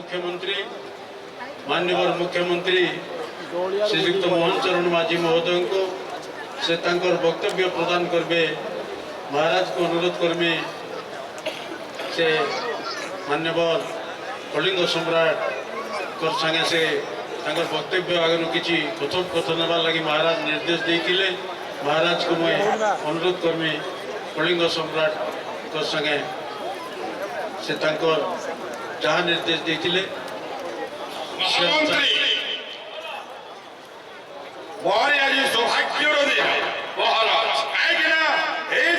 मुख्यमंत्री माननीय मुख्यमंत्री श्रीयुक्त मोहन चरण माझी महोदय को से वक्तव्य प्रदान करबे महाराज को अनुरोध करमी से माननीय कलिंग सम्राट कर संगे से वक्तव्य आगे किसी कथोपकथन लगी महाराज निर्देश देते महाराज को मैं अनुरोध करमी कलिंग सम्राट कर संगे से जहाँ निर्देश देते मोर आज सौभाग्यर दिन महाराज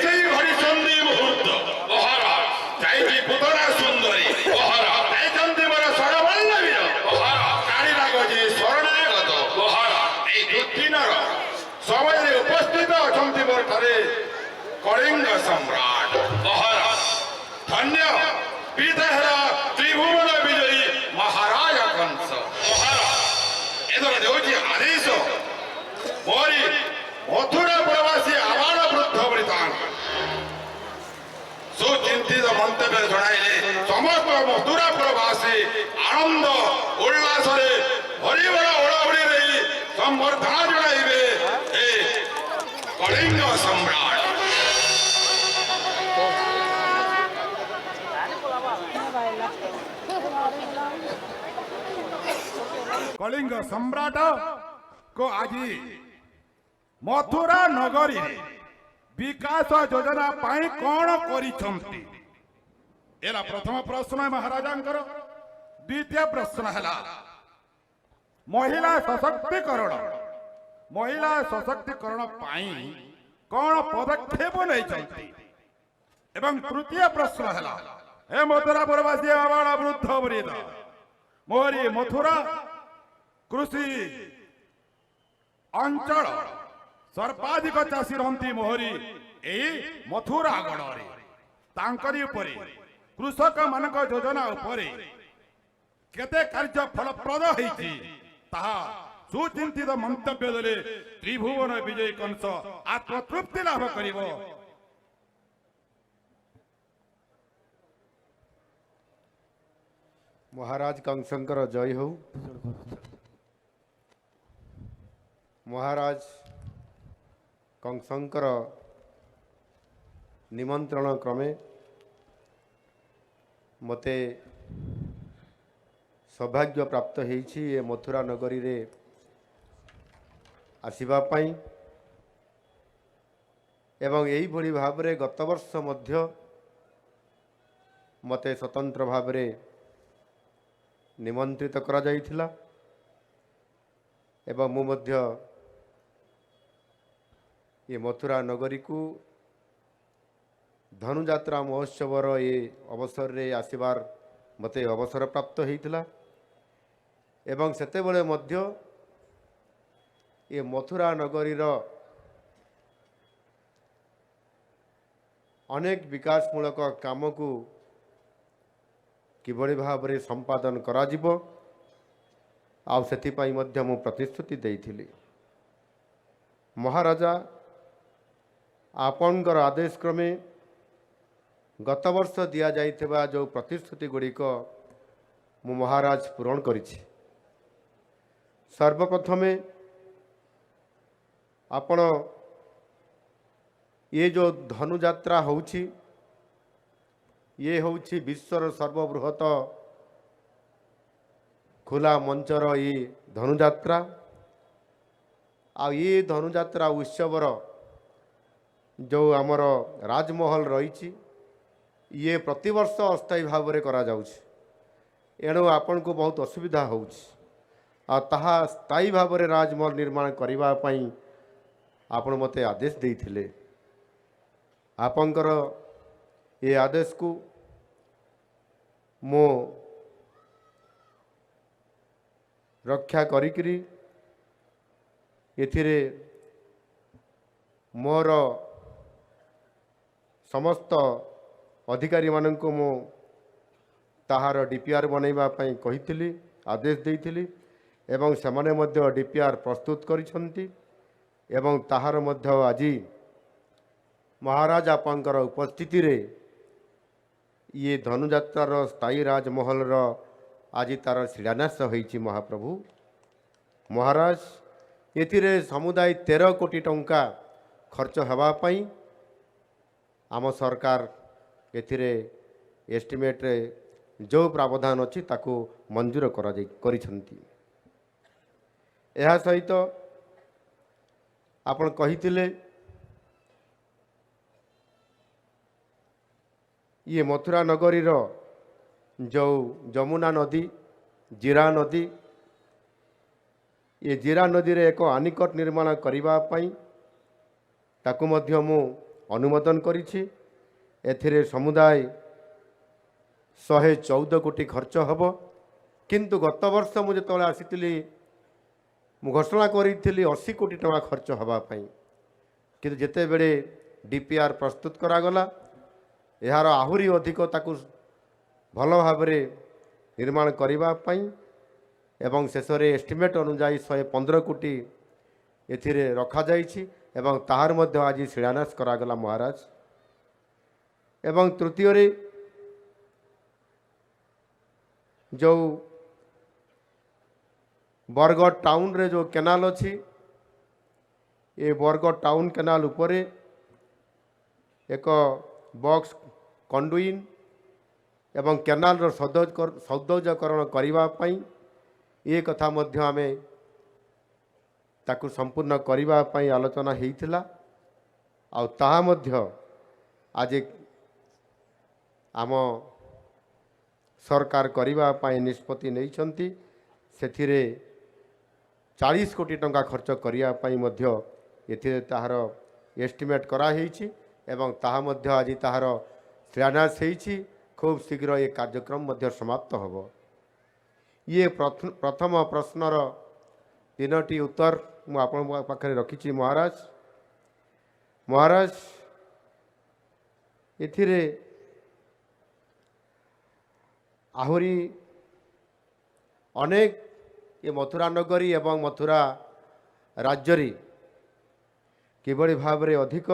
कहीं घड़ी मुहूर्त महाराज जाइए पुतला सुंदरी महाराज जाइए मोर स्वरवल्लभी महाराज काणीराग जी शरणागत महाराज ये दुर्दिन समय उपस्थित अच्छा मोर ठारे कलिंग सम्राट महाराज धन्य विधेहरा त्रिभुवन विजयी महाराज कंस महाराज एदर देउची आदेश मोरी मथुरा प्रवासी आबाल वृद्ध वृतांग सुचिंतित मंतव्य जणाइले समस्त मथुरा प्रवासी आनंद उल्लास हरिबल ओळावळी रही संवर्धना जणाइबे ए कलिंग सम्राट कलिंग सम्राट को आज मथुरा नगरी विकास योजना पाई कौन करिछंती एला प्रथम प्रश्न है महाराजांकर। द्वितीय प्रश्न है महिला सशक्तिकरण पाई कौन पदक्षेप नहीं एवं तृतीय प्रश्न है हे मथुरा प्रवासी आबाल वृद्ध वृद्ध मोहरी मथुरा कृषि अंचल सर्वाधिक चाषी रहती मोहरी यही मथुरा गढ़ तांकरी उपरे कृषक मानक योजना उपरे केते कार्य फलप्रद होईछि ताहा सुचिंतित मंतव्य देले त्रिभुवन विजय कंस आत्मतृप्ति लाभ करिवो। महाराज कंसंकर जय हो। महाराज कंसंकर निमंत्रण क्रमे मते सौभाग्य प्राप्त होईछि ए मथुरा नगरी रे आसीबा पाई एवं यही भली भाव रे गत वर्ष मध्य मते स्वतंत्र भाव रे निमंत्रित करा जाइथिला एवं मु मध्य ये मथुरा नगरी को धनुजात्रा महोत्सवर ये अवसर रे आसीबार मते अवसर प्राप्त होइथिला एवं सेते बेले मध्य ये मथुरा नगरी रो अनेक विकासमूलक काम को किभली भाव रे संपादन करा जिवो आउ सेथिपाई मध्य मु प्रतिश्रुति देइथिली। महाराजा आपणकर आदेश क्रमे गत वर्ष दिया जाइथिबा जो प्रतिश्रुति गुड़िक मु महाराज पूरण करिछि। सर्वप्रथमे आपण ये जो धनुजात्रा होउछि ये होउछि विश्वर सर्वबृहत खुला मंचर ये धनुजात्रा आ ये धनुजात्रा उत्सवर जो आमर राजमहल रही ये प्रतिवर्ष अस्थायी भाव में करा जाउछि एणु आपण को बहुत असुविधा होउछि आ ताहा स्थायी भाव में राजमहल निर्माण करिबा पई आपण मते आदेश देइथिले। आपणकर ये आदेश को मो रक्षा करिकरी एथिरे मोर समस्त अधिकारी मानक मो ताहार डीपीआर बनैबा पई कहिथिली आदेश देइथिली एवं सेमाने मध्य डीपीआर प्रस्तुत करिसंती एवं ताहार मध्य आज महाराज आपंकर उपस्थिति रे ये धनुजात्रार स्थायी राजमहल ଆଜି ତାର ଶିଳାନ୍ୟାସ ହୋଇଛି ମହାପ୍ରଭୁ। ମହାରାଜ ଏଥିରେ ସମୁଦାୟ 13 କୋଟି ଟଙ୍କା ଖର୍ଚ୍ଚ ହେବା ପାଇଁ ଆମ ସରକାର ଏଥିରେ ଏଷ୍ଟିମେଟ୍ରେ ଯେଉଁ ପ୍ରାବଧାନ ଅଛି ତାକୁ ମଞ୍ଜୁର କରିଛନ୍ତି। ଏହା ସହିତ ଆପଣ କହିଥିଲେ ଇଏ ମଥୁରା ନଗରୀର ଯେଉଁ ଯମୁନା ନଦୀ, ଜିରା ନଦୀ, ଏ ଜିରା ନଦୀରେ ଏକ ଆନିକଟ ନିର୍ମାଣ କରିବା ପାଇଁ ତାକୁ ମଧ୍ୟ ମୁଁ ଅନୁମୋଦନ କରିଛି। ଏଥିରେ ସମୁଦାୟ 114 କୋଟି ଖର୍ଚ୍ଚ ହେବ। କିନ୍ତୁ ଗତ ବର୍ଷ ମୁଁ ଯେତେବେଳେ ଆସିଥିଲି ମୁଁ ଘୋଷଣା କରିଥିଲି 80 କୋଟି ଟଙ୍କା ଖର୍ଚ୍ଚ ହେବା ପାଇଁ। କିନ୍ତୁ ଯେତେବେଳେ DPR ପ୍ରସ୍ତୁତ କରାଗଲା ଏହାର ଆହୁରି ଅଧିକ ତାକୁ ଭଲ ଭାବରେ ନିର୍ମାଣ କରିବା ପାଇଁ ଏବଂ ଶେଷରେ ଏଷ୍ଟିମେଟ୍ ଅନୁଯାୟୀ 115 କୋଟି ଏଥିରେ ରଖାଯାଇଛି ଏବଂ ତାହାର ମଧ୍ୟ ଆଜି ଶିଳାନ୍ୟାସ କରାଗଲା ମହାରାଜ। ଏବଂ ତୃତୀୟରେ ଯେଉଁ ବରଗଡ଼ ଟାଉନରେ ଯେଉଁ କେନାଲ ଅଛି ଏ ବରଗଡ଼ ଟାଉନ କେନାଲ ଉପରେ ଏକ ବକ୍ସ କଣ୍ଡୁଇନ୍ ଏବଂ କେନାଲର ସୌନ୍ଦର୍ଯ୍ୟକରଣ କରିବା ପାଇଁ ଏ କଥା ମଧ୍ୟ ଆମେ ତାକୁ ସମ୍ପୂର୍ଣ୍ଣ କରିବା ପାଇଁ ଆଲୋଚନା ହେଇଥିଲା। ଆଉ ତାହା ମଧ୍ୟ ଆଜି ଆମ ସରକାର କରିବା ପାଇଁ ନିଷ୍ପତ୍ତି ନେଇଛନ୍ତି। ସେଥିରେ 40 କୋଟି ଟଙ୍କା ଖର୍ଚ୍ଚ କରିବା ପାଇଁ ମଧ୍ୟ ଏଥିରେ ତାହାର ଏଷ୍ଟିମେଟ୍ କରାହେଇଛି ଏବଂ ତାହା ମଧ୍ୟ ଆଜି ତାହାର ଶିଳାନ୍ୟାସ ହେଇଛି। ଖୁବ୍ ଶୀଘ୍ର ଏ କାର୍ଯ୍ୟକ୍ରମ ମଧ୍ୟ ସମାପ୍ତ ହେବ। ଇଏ ପ୍ରଥମ ପ୍ରଶ୍ନର 3ଟି ଉତ୍ତର ମୁଁ ଆପଣଙ୍କ ପାଖରେ ରଖିଛି ମହାରାଜ। ମହାରାଜ ଏଥିରେ ଆହୁରି ଅନେକ ଏ ମଥୁରା ନଗରୀ ଏବଂ ମଥୁରା ରାଜ୍ୟରେ କିଭଳି ଭାବରେ ଅଧିକ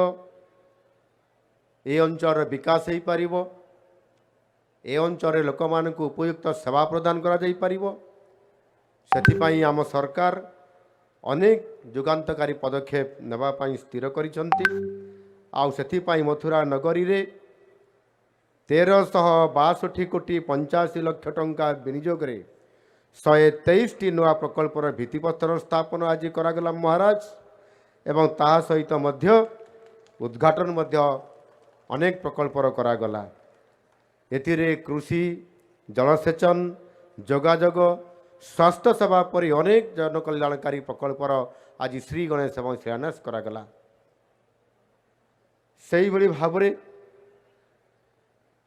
ଏ ଅଞ୍ଚଳର ବିକାଶ ହୋଇପାରିବ, ଏ ଅଞ୍ଚଳରେ ଲୋକମାନଙ୍କୁ ଉପଯୁକ୍ତ ସେବା ପ୍ରଦାନ କରାଯାଇପାରିବ, ସେଥିପାଇଁ ଆମ ସରକାର ଅନେକ ଯୁଗାନ୍ତକାରୀ ପଦକ୍ଷେପ ନେବା ପାଇଁ ସ୍ଥିର କରିଛନ୍ତି। ଆଉ ସେଥିପାଇଁ ମଥୁରା ନଗରୀରେ 1362 କୋଟି 85 ଲକ୍ଷ ଟଙ୍କା ବିନିଯୋଗରେ 123ଟି ନୂଆ ପ୍ରକଳ୍ପର ଭିତ୍ତିପତ୍ର ସ୍ଥାପନ ଆଜି କରାଗଲା ମହାରାଜ। ଏବଂ ତାହା ସହିତ ମଧ୍ୟ ଉଦ୍ଘାଟନ ମଧ୍ୟ ଅନେକ ପ୍ରକଳ୍ପର କରାଗଲା। ଏଥିରେ କୃଷି, ଜଳସେଚନ, ଯୋଗାଯୋଗ, ସ୍ୱାସ୍ଥ୍ୟ ସେବା ପରି ଅନେକ ଜନକଲ୍ୟାଣକାରୀ ପ୍ରକଳ୍ପର ଆଜି ଶ୍ରୀ ଗଣେଶ ଏବଂ ଶିଳାନ୍ୟାସ କରାଗଲା। ସେହିଭଳି ଭାବରେ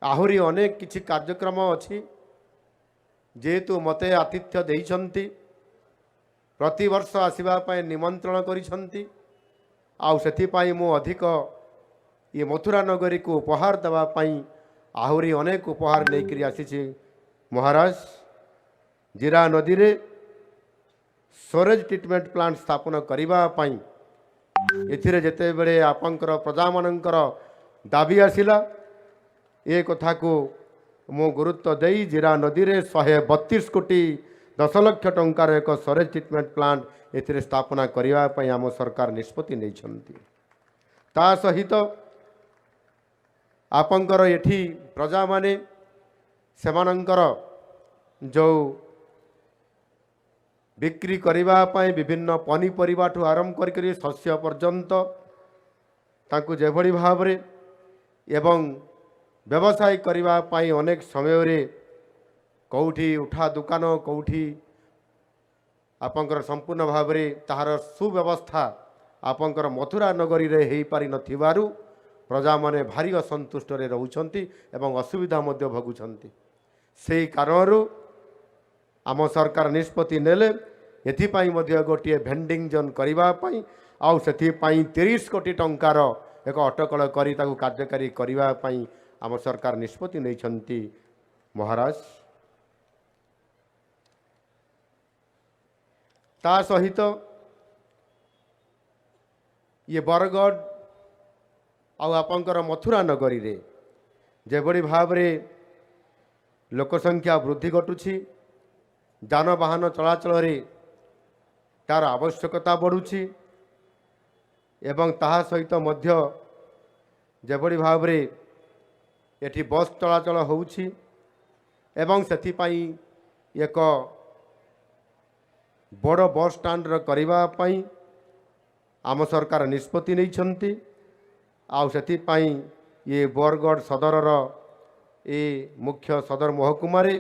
ଆହୁରି ଅନେକ କିଛି କାର୍ଯ୍ୟକ୍ରମ ଅଛି। ଯେହେତୁ ମୋତେ ଆତିଥ୍ୟ ଦେଇଛନ୍ତି, ପ୍ରତିବର୍ଷ ଆସିବା ପାଇଁ ନିମନ୍ତ୍ରଣ କରିଛନ୍ତି, ଆଉ ସେଥିପାଇଁ ମୁଁ ଅଧିକ ଏ ମଥୁରା ନଗରୀକୁ ଉପହାର ଦେବା ପାଇଁ ଆହୁରି ଅନେକ ଉପହାର ନେଇକରି ଆସିଛି ମହାରାଜ। ଜିରା ନଦୀରେ ସ୍ୱେରେଜ ଟ୍ରିଟମେଣ୍ଟ ପ୍ଲାଣ୍ଟ ସ୍ଥାପନ କରିବା ପାଇଁ ଏଥିରେ ଯେତେବେଳେ ଆପଣଙ୍କର ପ୍ରଜାମାନଙ୍କର ଦାବି ଆସିଲା ଏ କଥାକୁ ମୁଁ ଗୁରୁତ୍ୱ ଦେଇ ଜିରା ନଦୀରେ 132 କୋଟି 10 ଲକ୍ଷ ଟଙ୍କାର ଏକ ସ୍ୱେରେଜ ଟ୍ରିଟମେଣ୍ଟ ପ୍ଲାଣ୍ଟ ଏଥିରେ ସ୍ଥାପନା କରିବା ପାଇଁ ଆମ ସରକାର ନିଷ୍ପତ୍ତି ନେଇଛନ୍ତି। ତା ସହିତ ଆପଣଙ୍କର ଏଠି ପ୍ରଜାମାନେ ସେମାନଙ୍କର ଯେଉଁ ବିକ୍ରି କରିବା ପାଇଁ ବିଭିନ୍ନ ପନିପରିବାଠୁ ଆରମ୍ଭ କରିକରି ଶସ୍ୟ ପର୍ଯ୍ୟନ୍ତ ତାଙ୍କୁ ଯେଭଳି ଭାବରେ ଏବଂ ବ୍ୟବସାୟ କରିବା ପାଇଁ ଅନେକ ସମୟରେ କେଉଁଠି ଉଠା ଦୋକାନ, କେଉଁଠି ଆପଣଙ୍କର ସମ୍ପୂର୍ଣ୍ଣ ଭାବରେ ତାହାର ସୁବ୍ୟବସ୍ଥା ଆପଣଙ୍କର ମଥୁରା ନଗରୀରେ ହୋଇପାରିନଥିବାରୁ ପ୍ରଜାମାନେ ଭାରି ଅସନ୍ତୁଷ୍ଟରେ ରହୁଛନ୍ତି ଏବଂ ଅସୁବିଧା ମଧ୍ୟ ଭୋଗୁଛନ୍ତି। ସେହି କାରଣରୁ ଆମ ସରକାର ନିଷ୍ପତ୍ତି ନେଲେ ଏଥିପାଇଁ ମଧ୍ୟ ଗୋଟିଏ ଭେଣ୍ଡିଂ ଜୋନ୍ କରିବା ପାଇଁ ଆଉ ସେଥିପାଇଁ 30 କୋଟି ଟଙ୍କାର ଏକ ଅଟକଳ କରି ତାକୁ କାର୍ଯ୍ୟକାରୀ କରିବା ପାଇଁ ଆମ ସରକାର ନିଷ୍ପତ୍ତି ନେଇଛନ୍ତି ମହାରାଜ। ତା ସହିତ ଇଏ ବରଗଡ଼ ଆଉ ଆପଣଙ୍କର ମଥୁରା ନଗରୀରେ ଯେଭଳି ଭାବରେ ଲୋକସଂଖ୍ୟା ବୃଦ୍ଧି ଘଟୁଛି ଯାନବାହନ ଚଳାଚଳରେ ତାର ଆବଶ୍ୟକତା ବଢ଼ୁଛି ଏବଂ ତାହା ସହିତ ମଧ୍ୟ ଯେଭଳି ଭାବରେ ଏଠି ବସ୍ ଚଳାଚଳ ହେଉଛି ଏବଂ ସେଥିପାଇଁ ଏକ ବଡ଼ ବସ୍ ଷ୍ଟାଣ୍ଡର କରିବା ପାଇଁ ଆମ ସରକାର ନିଷ୍ପତ୍ତି ନେଇଛନ୍ତି। ଆଉ ସେଥିପାଇଁ ଇଏ ବରଗଡ଼ ସଦରର ଏ ମୁଖ୍ୟ ସଦର ମହକୁମାରେ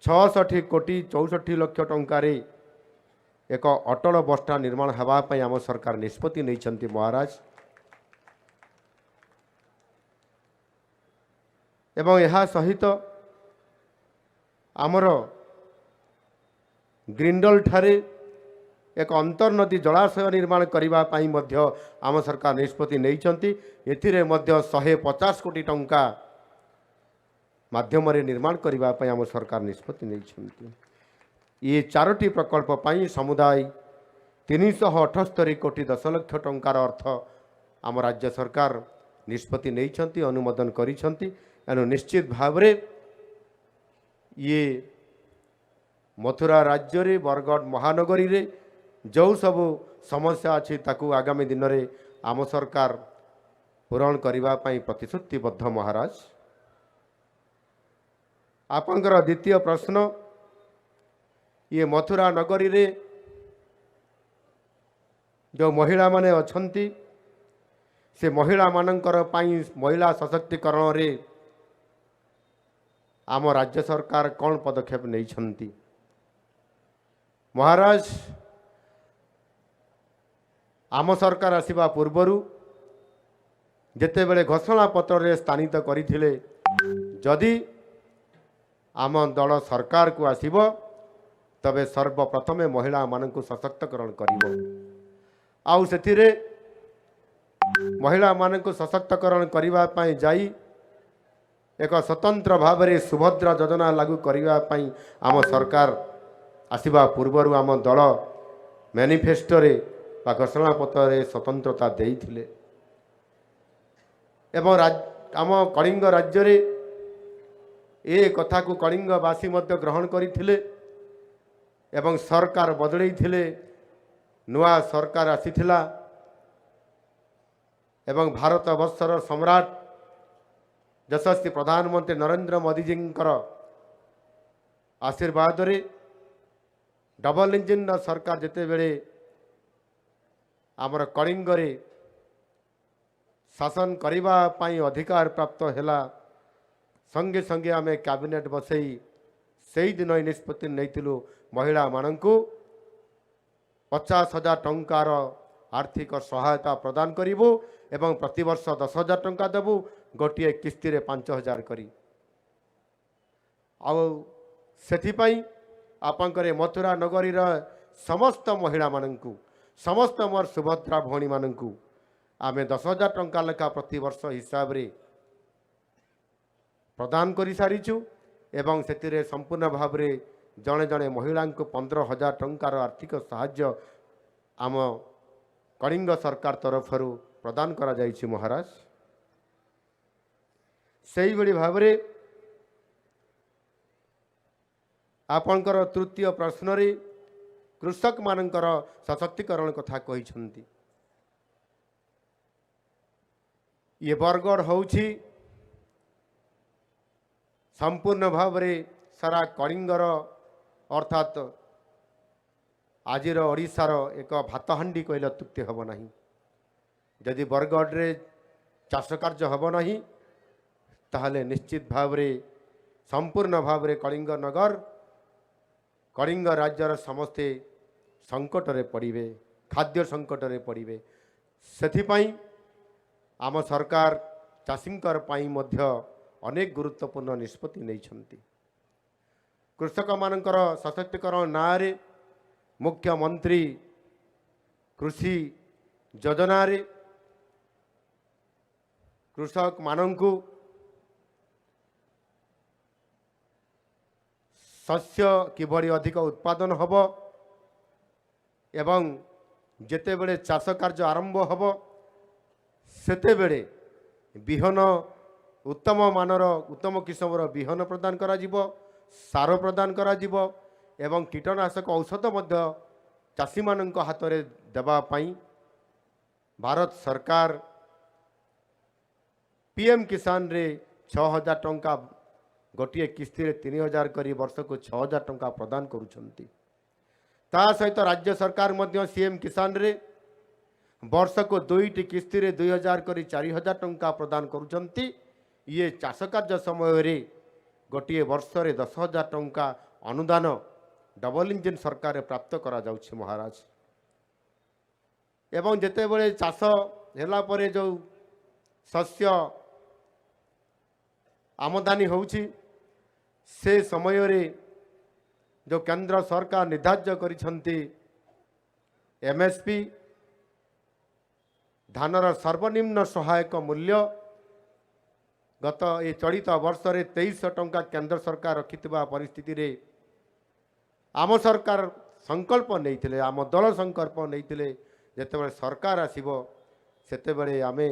66,64,00,00,000 ଟଙ୍କାରେ ଏକ ଅଟଳ ବସ୍ ଷ୍ଟାଣ୍ଡ ନିର୍ମାଣ ହେବା ପାଇଁ ଆମ ସରକାର ନିଷ୍ପତ୍ତି ନେଇଛନ୍ତି ମହାରାଜ। ଏବଂ ଏହା ସହିତ ଆମର ଗ୍ରିଣ୍ଡଲ ଠାରେ ଏକ ଅନ୍ତର୍ନଦୀ ଜଳାଶୟ ନିର୍ମାଣ କରିବା ପାଇଁ ମଧ୍ୟ ଆମ ସରକାର ନିଷ୍ପତ୍ତି ନେଇଛନ୍ତି। ଏଥିରେ ମଧ୍ୟ 150 କୋଟି ଟଙ୍କା ମାଧ୍ୟମରେ ନିର୍ମାଣ କରିବା ପାଇଁ ଆମ ସରକାର ନିଷ୍ପତ୍ତି ନେଇଛନ୍ତି। ଏ 4ଟି ପ୍ରକଳ୍ପ ପାଇଁ ସମୁଦାୟ 378 କୋଟି 10 ଲକ୍ଷ ଟଙ୍କାର ଅର୍ଥ ଆମ ରାଜ୍ୟ ସରକାର ନିଷ୍ପତ୍ତି ନେଇଛନ୍ତି, ଅନୁମୋଦନ କରିଛନ୍ତି। ଏଣୁ ନିଶ୍ଚିତ ଭାବରେ ଇଏ ମଥୁରା ରାଜ୍ୟରେ ବରଗଡ଼ ମହାନଗରୀରେ ଯେଉଁ ସବୁ ସମସ୍ୟା ଅଛି ତାକୁ ଆଗାମୀ ଦିନରେ ଆମ ସରକାର ପୂରଣ କରିବା ପାଇଁ ପ୍ରତିଶ୍ରୁତିବଦ୍ଧ ମହାରାଜ। ଆପଣଙ୍କର ଦ୍ୱିତୀୟ ପ୍ରଶ୍ନ, ଇଏ ମଥୁରା ନଗରୀରେ ଯେଉଁ ମହିଳାମାନେ ଅଛନ୍ତି ସେ ମହିଳାମାନଙ୍କର ପାଇଁ ମହିଳା ସଶକ୍ତିକରଣରେ ଆମ ରାଜ୍ୟ ସରକାର କ'ଣ ପଦକ୍ଷେପ ନେଇଛନ୍ତି? ମହାରାଜ, ଆମ ସରକାର ଆସିବା ପୂର୍ବରୁ ଯେତେବେଳେ ଘୋଷଣା ପତ୍ରରେ ସ୍ଥାନିତ କରିଥିଲେ ଯଦି ଆମ ଦଳ ସରକାରକୁ ଆସିବ ତେବେ ସର୍ବପ୍ରଥମେ ମହିଳାମାନଙ୍କୁ ସଶକ୍ତକରଣ କରିବ। ଆଉ ସେଥିରେ ମହିଳାମାନଙ୍କୁ ସଶକ୍ତକରଣ କରିବା ପାଇଁ ଯାଇ ଏକ ସ୍ୱତନ୍ତ୍ର ଭାବରେ ସୁଭଦ୍ରା ଯୋଜନା ଲାଗୁ କରିବା ପାଇଁ ଆମ ସରକାର ଆସିବା ପୂର୍ବରୁ ଆମ ଦଳ ମ୍ୟାନିଫେଷ୍ଟୋରେ ବା ଘୋଷଣାପତ୍ରରେ ସ୍ୱତନ୍ତ୍ରତା ଦେଇଥିଲେ ଏବଂ ଆମ କଳିଙ୍ଗ ରାଜ୍ୟରେ ଏ କଥାକୁ କଳିଙ୍ଗବାସୀ ମଧ୍ୟ ଗ୍ରହଣ କରିଥିଲେ ଏବଂ ସରକାର ବଦଳେଇଥିଲେ। ନୂଆ ସରକାର ଆସିଥିଲା ଏବଂ ଭାରତ ବର୍ଷର ସମ୍ରାଟ ଯଶସ୍ୱୀ ପ୍ରଧାନମନ୍ତ୍ରୀ ନରେନ୍ଦ୍ର ମୋଦିଜୀଙ୍କର ଆଶୀର୍ବାଦରେ ଡବଲ ଇଞ୍ଜିନ୍ର ସରକାର ଯେତେବେଳେ ଆମର କଳିଙ୍ଗରେ ଶାସନ କରିବା ପାଇଁ ଅଧିକାର ପ୍ରାପ୍ତ ହେଲା ସଙ୍ଗେ ସଙ୍ଗେ ଆମେ କ୍ୟାବିନେଟ୍ ବସେଇ ସେଇଦିନ ହିଁ ନିଷ୍ପତ୍ତି ନେଇଥିଲୁ ମହିଳାମାନଙ୍କୁ 50,000 ଟଙ୍କାର ଆର୍ଥିକ ସହାୟତା ପ୍ରଦାନ କରିବୁ ଏବଂ ପ୍ରତିବର୍ଷ 10,000 ଟଙ୍କା ଦେବୁ, ଗୋଟିଏ କିସ୍ତିରେ 5,000 କରି। ଆଉ ସେଥିପାଇଁ ଆପଣଙ୍କର ମଥୁରା ନଗରୀର ସମସ୍ତ ମହିଳାମାନଙ୍କୁ, ସମସ୍ତ ମୋର ସୁଭଦ୍ରା ଭଉଣୀମାନଙ୍କୁ ଆମେ 10,000 ଟଙ୍କା ଲେଖା ପ୍ରତିବର୍ଷ ହିସାବରେ ପ୍ରଦାନ କରିସାରିଛୁ ଏବଂ ସେଥିରେ ସମ୍ପୂର୍ଣ୍ଣ ଭାବରେ ଜଣେ ଜଣେ ମହିଳାଙ୍କୁ 15,000 ଟଙ୍କାର ଆର୍ଥିକ ସାହାଯ୍ୟ ଆମ କଳିଙ୍ଗ ସରକାର ତରଫରୁ ପ୍ରଦାନ କରାଯାଇଛି ମହାରାଜ। ସେଇଭଳି ଭାବରେ ଆପଣଙ୍କର ତୃତୀୟ ପ୍ରଶ୍ନରେ କୃଷକମାନଙ୍କର ସଶକ୍ତିକରଣ କଥା କହିଛନ୍ତି। ଇଏ ବରଗଡ଼ ହେଉଛି ସମ୍ପୂର୍ଣ୍ଣ ଭାବରେ ସାରା କଳିଙ୍ଗର ଅର୍ଥାତ୍ ଆଜିର ଓଡ଼ିଶାର ଏକ ଭାତହାଣ୍ଡି କହିଲେ ଅତ୍ୟୁକ୍ତି ହେବ ନାହିଁ। ଯଦି ବରଗଡ଼ରେ ଚାଷ କାର୍ଯ୍ୟ ହେବ ନାହିଁ ତାହେଲେ ନିଶ୍ଚିତ ଭାବରେ ସମ୍ପୂର୍ଣ୍ଣ ଭାବରେ କଳିଙ୍ଗ ନଗର କଳିଙ୍ଗ ରାଜ୍ୟର ସମସ୍ତେ ସଙ୍କଟରେ ପଡ଼ିବେ, ଖାଦ୍ୟ ସଙ୍କଟରେ ପଡ଼ିବେ। ସେଥିପାଇଁ ଆମ ସରକାର ଚାଷୀଙ୍କର ପାଇଁ ମଧ୍ୟ ଅନେକ ଗୁରୁତ୍ୱପୂର୍ଣ୍ଣ ନିଷ୍ପତ୍ତି ନେଇଛନ୍ତି। କୃଷକମାନଙ୍କର ସଶକ୍ତିକରଣ ନାଁରେ ମୁଖ୍ୟମନ୍ତ୍ରୀ କୃଷି ଯୋଜନାରେ କୃଷକମାନଙ୍କୁ ଶସ୍ୟ କିଭଳି ଅଧିକ ଉତ୍ପାଦନ ହେବ ଏବଂ ଯେତେବେଳେ ଚାଷ କାର୍ଯ୍ୟ ଆରମ୍ଭ ହେବ ସେତେବେଳେ ବିହନ ଉତ୍ତମ ମାନର ଉତ୍ତମ କିସମର ବିହନ ପ୍ରଦାନ କରାଯିବ, ସାର ପ୍ରଦାନ କରାଯିବ ଏବଂ କୀଟନାଶକ ଔଷଧ ମଧ୍ୟ ଚାଷୀମାନଙ୍କ ହାତରେ ଦେବା ପାଇଁ ଭାରତ ସରକାର ପିଏମ୍ କିଷାନରେ 6,000 ଟଙ୍କା ଗୋଟିଏ କିସ୍ତିରେ 3,000 କରି ବର୍ଷକୁ 6,000 ଟଙ୍କା ପ୍ରଦାନ କରୁଛନ୍ତି। ତା ସହିତ ରାଜ୍ୟ ସରକାର ମଧ୍ୟ ସିଏମ୍ କିଷାନରେ ବର୍ଷକୁ 2ଟି କିସ୍ତିରେ 2,000 କରି 4,000 ଟଙ୍କା ପ୍ରଦାନ କରୁଛନ୍ତି। ଇଏ ଚାଷ କାର୍ଯ୍ୟ ସମୟରେ ଗୋଟିଏ ବର୍ଷରେ 10,000 ଟଙ୍କା ଅନୁଦାନ ଡବଲ ଇଞ୍ଜିନ୍ ସରକାରରେ ପ୍ରାପ୍ତ କରାଯାଉଛି ମହାରାଜ। ଏବଂ ଯେତେବେଳେ ଚାଷ ହେଲା ପରେ ଯେଉଁ ଶସ୍ୟ ଆମଦାନୀ ହେଉଛି ସେ ସମୟରେ ଯେଉଁ କେନ୍ଦ୍ର ସରକାର ନିର୍ଦ୍ଧାର୍ଯ୍ୟ କରିଛନ୍ତି MSP ଧାନର ସର୍ବନିମ୍ନ ସହାୟକ ମୂଲ୍ୟ ଗତ ଏ ଚଳିତ ବର୍ଷରେ 2300 ଟଙ୍କା କେନ୍ଦ୍ର ସରକାର ରଖିଥିବା ପରିସ୍ଥିତିରେ ଆମ ସରକାର ସଂକଳ୍ପ ନେଇଥିଲେ, ଆମ ଦଳ ସଂକଳ୍ପ ନେଇଥିଲେ ଯେତେବେଳେ ସରକାର ଆସିବ ସେତେବେଳେ ଆମେ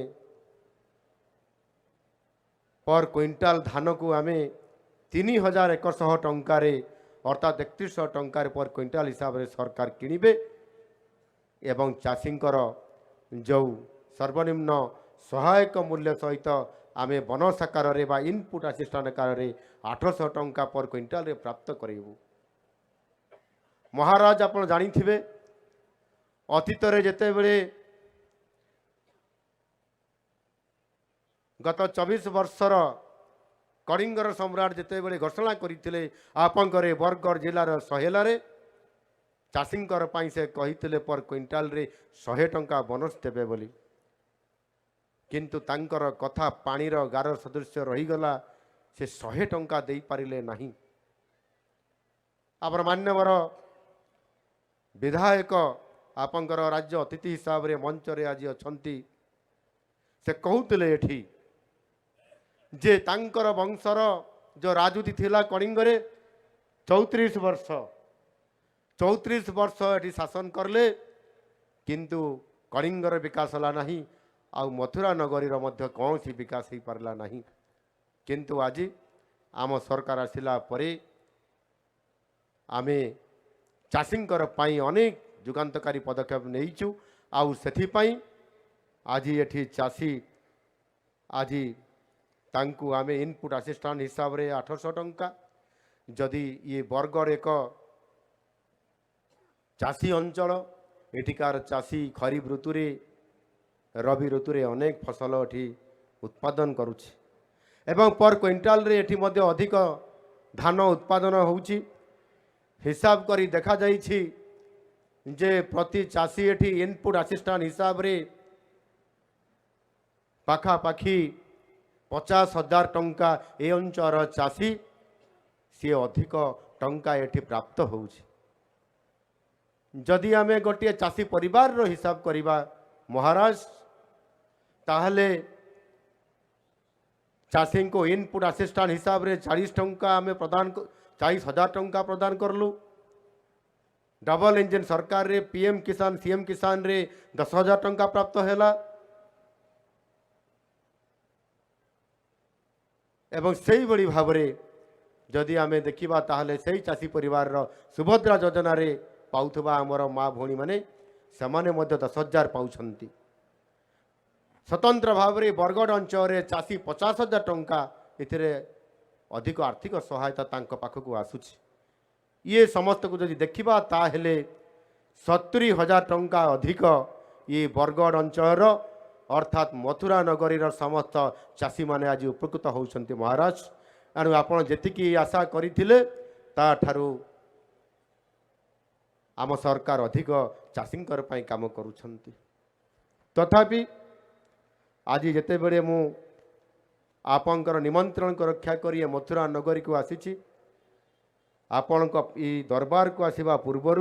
पर क्विंटाल धान को आम 3,100 टंकार अर्थात 3100 टंकार पर क्विंटाल हिसाब से सरकार किणवे एवं चाषींकर जो सर्वनिम्न सहायक मूल्य सहित आम वन साकार इनपुट असिस्टेंट आकार 800 टंका पर क्विंटाल रे प्राप्त करूँ। महाराज आप जानी अतीत जिते बड़े गत 24 वर्षर कलिंगर सम्राट जिते बड़े घोषणा करते आपंकर बरगढ़ जिलार सहेलार चाषींकर से कही पर क्विंटाल रे 100 टंका बोनस देवे बोली, किंतु तांकर कथा पानीर गार सदृश रहीगला, से 100 टंका दे पारिले नहीं। आपर मान्यवर विधायक आपंकर राज्य अतिथि हिसाब से मंच रे आज अछंती, से कहते एठी जे तांकर वंशर जो राजूती थिला कलिंगरे 34 वर्ष एटी शासन करले, किंतु कलिंगर विकास हला नहीं, आ मथुरा नगरीर मध्य कौन सी विकास ही पारला नहीं। किंतु आज आम सरकार आसिला परे आमे चाषींकर पाई अनेक जुगान्तकारी पदक्षेप नहींचु। आउ सेथिपाई आज एठी चाषी आज तांकु आमे इनपुट असिस्टेंट हिसाब रे 800 टंका, जदि ये बरगढ़ एक चाषी अंचल एठिकार चाषी खरीफ ऋतु रे रवि ऋतु रे अनेक फसल एठी उत्पादन करुछि एवं पर क्विंटाल रे एठी मध्य अधिक धान उत्पादन होउछि। हिसाब करी देखा जाइछि जे प्रति चाषी एठी इनपुट असिस्टेंट हिसाब रे पाखा पाखी 50,000 टंका ए अंचल चाषी सी अधिक टंका एठी प्राप्त होउछि। जदि आमे गोटे चाषी परिवार रो हिसाब करिबा महाराज, ताहले चाषी को इनपुट असिस्टेंट हिसाब रे 40 टंका आमे प्रदान 40,000 टंका प्रदान करलु। डबल इंजन सरकार रे पीएम किसान सीएम किसान रे 10,000 टंका प्राप्त हैला। एवं सही बड़ी भाव जदि आमे देखिबा ताहले सही चाषी परिवार रो सुभद्रा योजना रे पाउथबा हमर माँ भौणी माने समाने मध्य 10,000 पाउछंती। स्वतंत्र भाव में बरगढ़ अंचल चाषी 50,000 टंका इथिरे अधिक आर्थिक सहायता तांको पाखकु आसुछि। ये समस्त को जदि देखिबा ताहेले 70,000 टंका अधिक ये बरगढ़ अंचल अर्थात मथुरा नगरीर समस्त चाषी माने आज उपकृत होउछंती महाराज। एणु आपण जेतिकी आशा करिथिले ता ठारू आम सरकार अधिक चाषींकर पई काम करूछंती। तथापि आज जिते बड़े मु आपंकर निमंत्रण को रक्षा करी मथुरा नगरी को आसी आपण दरबार को आसवा पूर्वर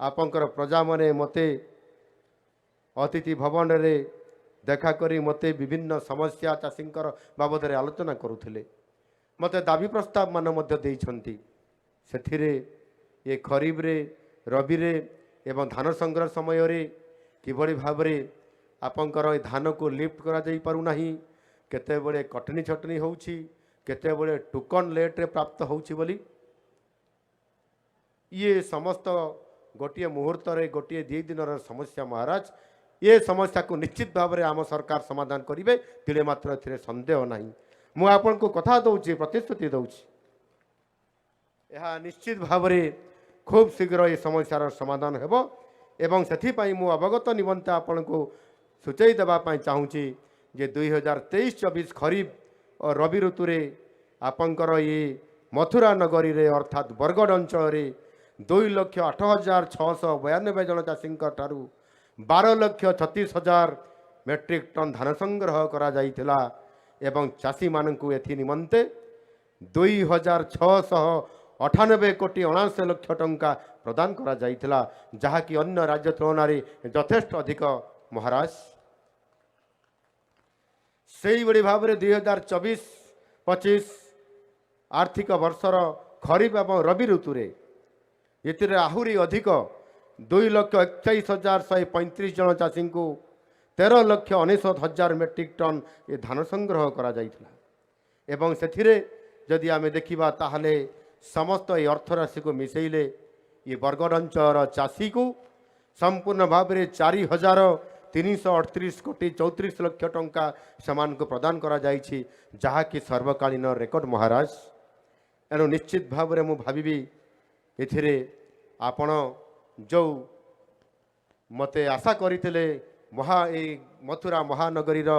आपंकर प्रजा माने मते अतिथि भवन रे देखा करी मते विभिन्न समस्या चाषींकर बाबद रे आलोचना करुथिले। मते दाबी प्रस्ताव मान मध्य देइछंती। सेथिरे ये खरीफ रे रवि रे एवं धान संग्रह समय रे किभଳି भाबरे आपंकर धान को लिफ्ट करा जाई पारु नाही, केते बळे कटनी छटनी होउछि, केते बळे टोकन लेट रे प्राप्त होउछि बोली ये समस्त गोटे मुहूर्त गोटे 2 दिन समस्या महाराज ये समस्या को निश्चित भाव में आम सरकार समाधान करेंगे तिले मात्र एथिरे संदेह नहीं मु आपन को कथा दउछि प्रतिश्रुति दउछि यह निश्चित भाव में खूब शीघ्र ये समस्यार समाधान हेबो एवं सेथिपाई मु अवगत निमंते आपन को सूचई देबा पई चाहूछि जे 2023-24 खरीफ और रबी ऋतु रे आपनकर ये मथुरा नगरी रे अर्थात बरगढ़ अंचल रे 2,08,692 जन चाषी ठारू 12,36,000 मेट्रिक टन धान संग्रह करा जाइथिला एवं चाषी मानकु एथि निमंते 2,698 कोटी 79 लक्ष टंका प्रदान करा जाइथिला जहाँकि अन्य राज्य तुलन में यथेष्ट अधिक महाराज से बड़ी भाव में 2024-25 आर्थिक वर्षर खरीफ एवं रबी ऋतु रे ये आहुरी अधिक 2,41,135 जन चाषी को 13,69,000 मेट्रिक टन ये धान संग्रह करा जाइथिला एवं सेथिरे जदि आमे देखिबा ताहले समस्त ये अर्थराशि को मिसेइले ये बरगढ़ अंचल चाषी को संपूर्ण भाव में 4,338 कोटी 34 लक्ष टंका समान को प्रदान करा जाइछि जहाँकि सर्वकालीन रेकर्ड महाराज एणु निश्चित भाव में मु भाविबी एथिरे आपण जो मते आशा करथिले मथुरा महानगरीर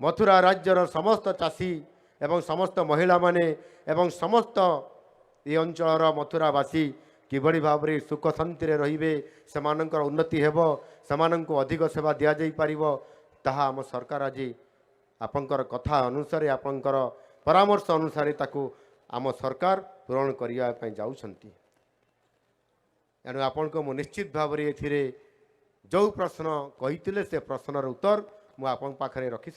मथुरा राज्यर समस्त चाषी एवं समस्त महिला माने एवं समस्त ये अंचल मथुरावासी किभली भाव में सुख शांति रे सेमानंकर उन्नति हेब सेमानंको अधिक सेवा दिया जाई पारिबो ताहा आम सरकार आज आपंकर कथा अनुसार आपंकर परामर्श अनुसार ताकू आम सरकार पूरण करने जाउछंती एणु आपण को मु निश्चित भाव में एथिरे जो प्रश्न कही से प्रश्नर उत्तर मु आपन पाखरे रखी